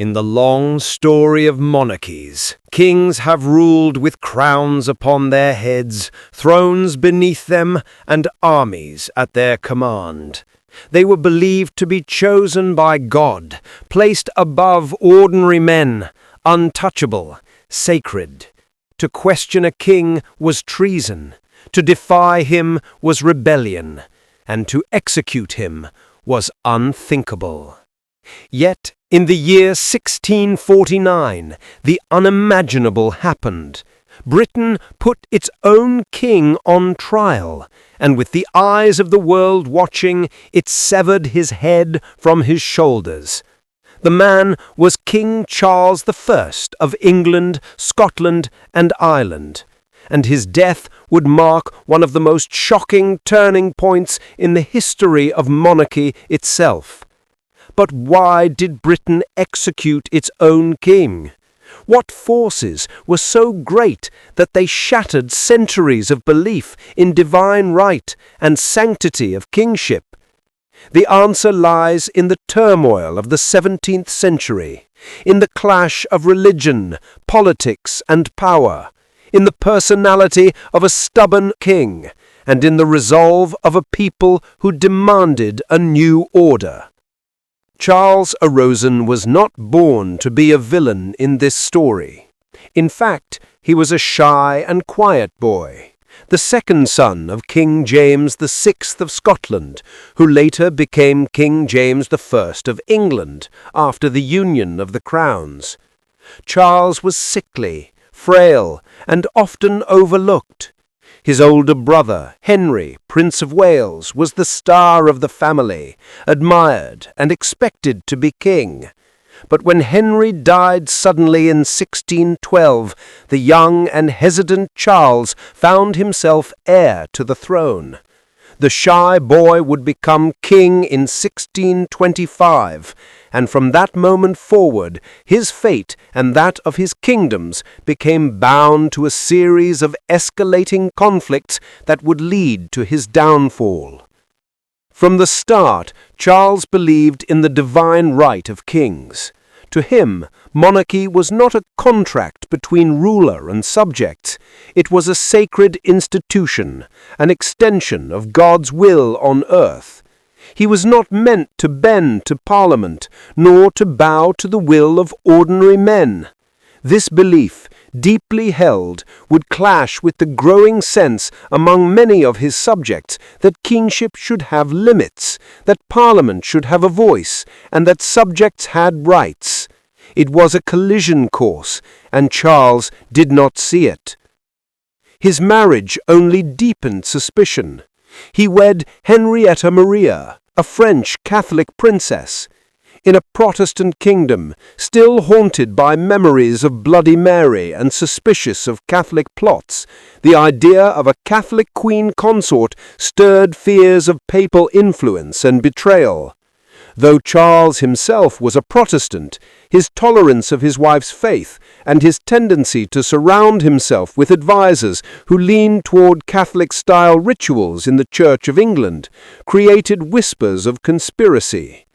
In the long story of monarchies, kings have ruled with crowns upon their heads, thrones beneath them, and armies at their command. They were believed to be chosen by God, placed above ordinary men, untouchable, sacred. To question a king was treason, to defy him was rebellion, and to execute him was unthinkable. Yet, in the year 1649, the unimaginable happened. Britain put its own king on trial, and with the eyes of the world watching, it severed his head from his shoulders. The man was King Charles I of England, Scotland, and Ireland, and his death would mark one of the most shocking turning points in the history of monarchy itself. But why did Britain execute its own king? What forces were so great that they shattered centuries of belief in divine right and sanctity of kingship? The answer lies in the turmoil of the 17th century, in the clash of religion, politics, and power, in the personality of a stubborn king, and in the resolve of a people who demanded a new order. Charles Arozan was not born to be a villain in this story. In fact, he was a shy and quiet boy, the second son of King James VI of Scotland, who later became King James I of England after the union of the crowns. Charles was sickly, frail, and often overlooked. His older brother, Henry, Prince of Wales, was the star of the family, admired and expected to be king. But when Henry died suddenly in 1612, the young and hesitant Charles found himself heir to the throne. The shy boy would become king in 1625, and from that moment forward, his fate and that of his kingdoms became bound to a series of escalating conflicts that would lead to his downfall. From the start, Charles believed in the divine right of kings. To him, monarchy was not a contract between ruler and subjects. It was a sacred institution, an extension of God's will on earth. He was not meant to bend to Parliament, nor to bow to the will of ordinary men. This belief, deeply held, would clash with the growing sense among many of his subjects that kingship should have limits, that Parliament should have a voice, and that subjects had rights. It was a collision course, and Charles did not see it. His marriage only deepened suspicion. He wed Henrietta Maria, a French Catholic princess. In a Protestant kingdom, still haunted by memories of Bloody Mary and suspicious of Catholic plots, the idea of a Catholic queen consort stirred fears of papal influence and betrayal. Though Charles himself was a Protestant, his tolerance of his wife's faith and his tendency to surround himself with advisers who leaned toward Catholic-style rituals in the Church of England created whispers of conspiracy.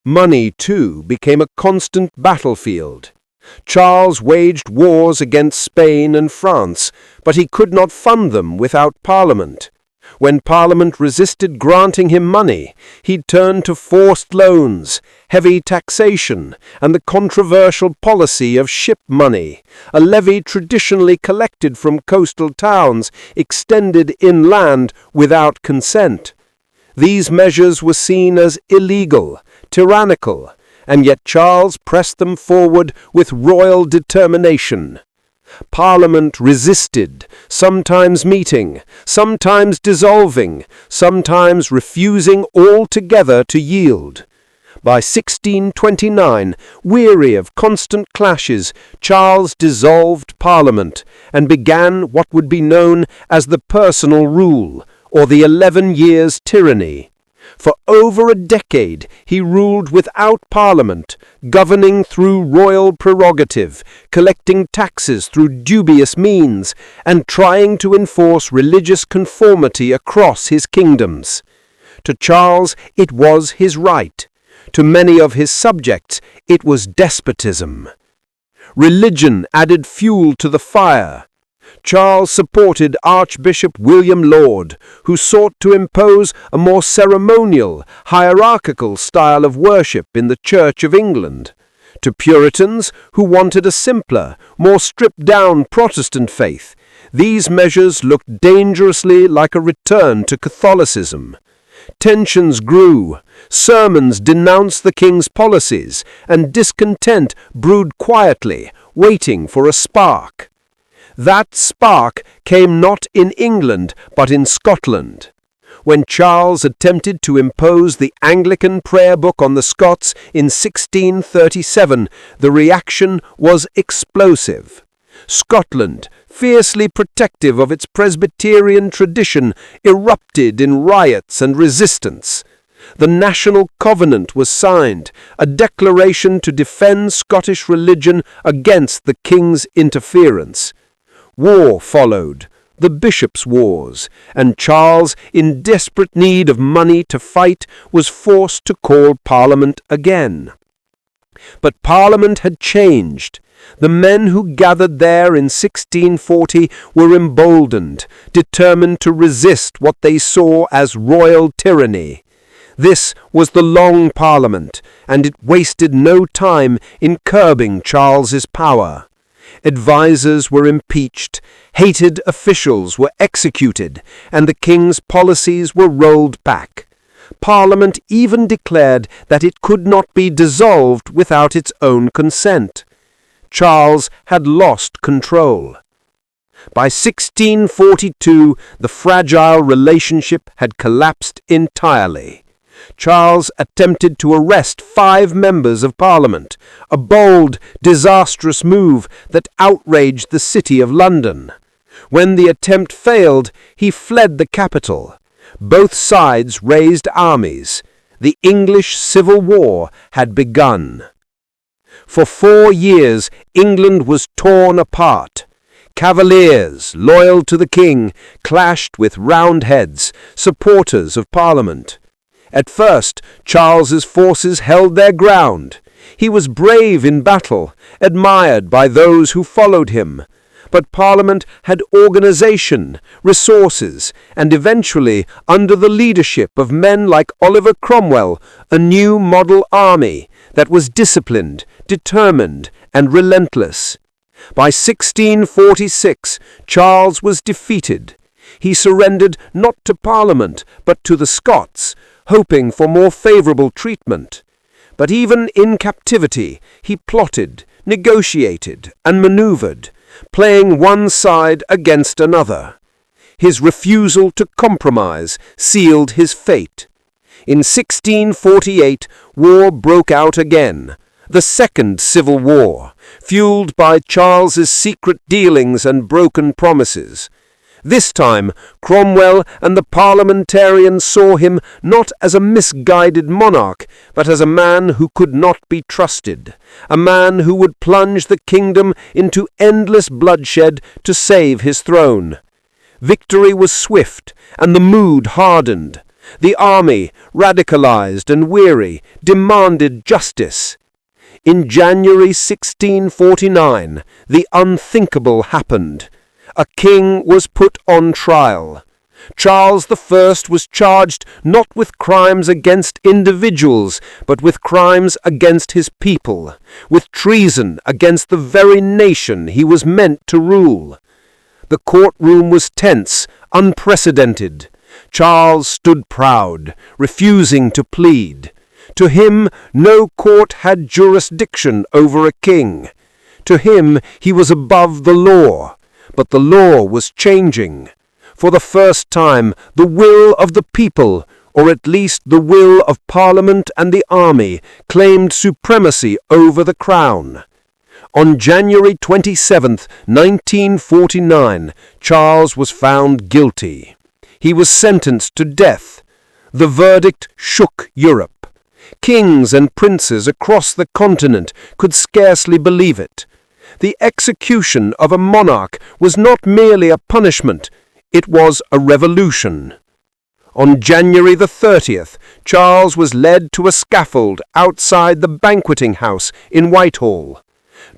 Money, too, became a constant battlefield. Charles waged wars against Spain and France, but he could not fund them without Parliament. When Parliament resisted granting him money, he turned to forced loans, heavy taxation, and the controversial policy of ship money, a levy traditionally collected from coastal towns extended inland without consent. These measures were seen as illegal, tyrannical, and yet Charles pressed them forward with royal determination. Parliament resisted, sometimes meeting, sometimes dissolving, sometimes refusing altogether to yield. By 1629, weary of constant clashes, Charles dissolved Parliament and began what would be known as the personal rule, or the 11 years' tyranny. For over a decade he ruled without Parliament, governing through royal prerogative, collecting taxes through dubious means, and trying to enforce religious conformity across his kingdoms. To Charles it was his right. To many of his subjects, it was despotism. Religion added fuel to the fire. Charles supported Archbishop William Laud, who sought to impose a more ceremonial, hierarchical style of worship in the Church of England. To Puritans, who wanted a simpler, more stripped-down Protestant faith, these measures looked dangerously like a return to Catholicism. Tensions grew, sermons denounced the king's policies, and discontent brewed quietly, waiting for a spark. That spark came not in England, but in Scotland. When Charles attempted to impose the Anglican prayer book on the Scots in 1637, the reaction was explosive. Scotland, fiercely protective of its Presbyterian tradition, erupted in riots and resistance. The National Covenant was signed, a declaration to defend Scottish religion against the king's interference. War followed, the bishops' wars, and Charles, in desperate need of money to fight, was forced to call Parliament again. But Parliament had changed. The men who gathered there in 1640 were emboldened, determined to resist what they saw as royal tyranny. This was the Long Parliament, and it wasted no time in curbing Charles's power. Advisers were impeached, hated officials were executed, and the king's policies were rolled back. Parliament even declared that it could not be dissolved without its own consent. Charles had lost control. By 1642, the fragile relationship had collapsed entirely. Charles attempted to arrest 5 members of Parliament, a bold, disastrous move that outraged the City of London. When the attempt failed, he fled the capital. Both sides raised armies. The English Civil War had begun. For 4 years, England was torn apart. Cavaliers, loyal to the king, clashed with Roundheads, supporters of Parliament. At first, Charles's forces held their ground. He was brave in battle, admired by those who followed him. But Parliament had organization, resources, and eventually, under the leadership of men like Oliver Cromwell, a new model army that was disciplined, determined, and relentless. By 1646, Charles was defeated. He surrendered not to Parliament, but to the Scots, hoping for more favorable treatment. But even in captivity, he plotted, negotiated, and maneuvered, playing one side against another. His refusal to compromise sealed his fate. In 1648, war broke out again, the Second Civil War, fueled by Charles's secret dealings and broken promises. This time, Cromwell and the parliamentarians saw him not as a misguided monarch, but as a man who could not be trusted, a man who would plunge the kingdom into endless bloodshed to save his throne. Victory was swift, and the mood hardened. The army, radicalized and weary, demanded justice. In January 1649, the unthinkable happened. A king was put on trial. Charles I was charged not with crimes against individuals, but with crimes against his people, with treason against the very nation he was meant to rule. The courtroom was tense, unprecedented. Charles stood proud, refusing to plead. To him, no court had jurisdiction over a king. To him, he was above the law. But the law was changing. For the first time, the will of the people, or at least the will of Parliament and the army, claimed supremacy over the crown. On January 27, 1949, Charles was found guilty. He was sentenced to death. The verdict shook Europe. Kings and princes across the continent could scarcely believe it. The execution of a monarch was not merely a punishment, it was a revolution. On January the 30th, Charles was led to a scaffold outside the banqueting house in Whitehall.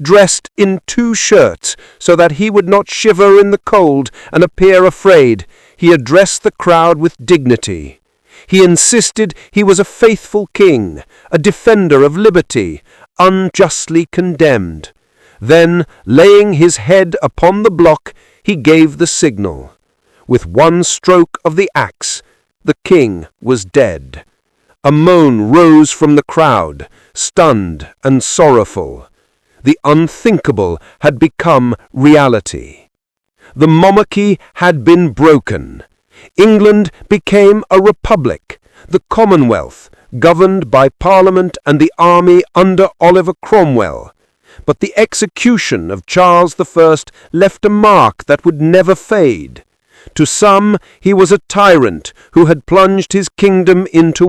Dressed in 2 shirts so that he would not shiver in the cold and appear afraid, he addressed the crowd with dignity. He insisted he was a faithful king, a defender of liberty, unjustly condemned. Then, laying his head upon the block, he gave the signal. With one stroke of the axe, the king was dead. A moan rose from the crowd, stunned and sorrowful. The unthinkable had become reality. The monarchy had been broken. England became a republic, the Commonwealth, governed by Parliament and the army under Oliver Cromwell. But the execution of Charles I left a mark that would never fade. To some, he was a tyrant who had plunged his kingdom into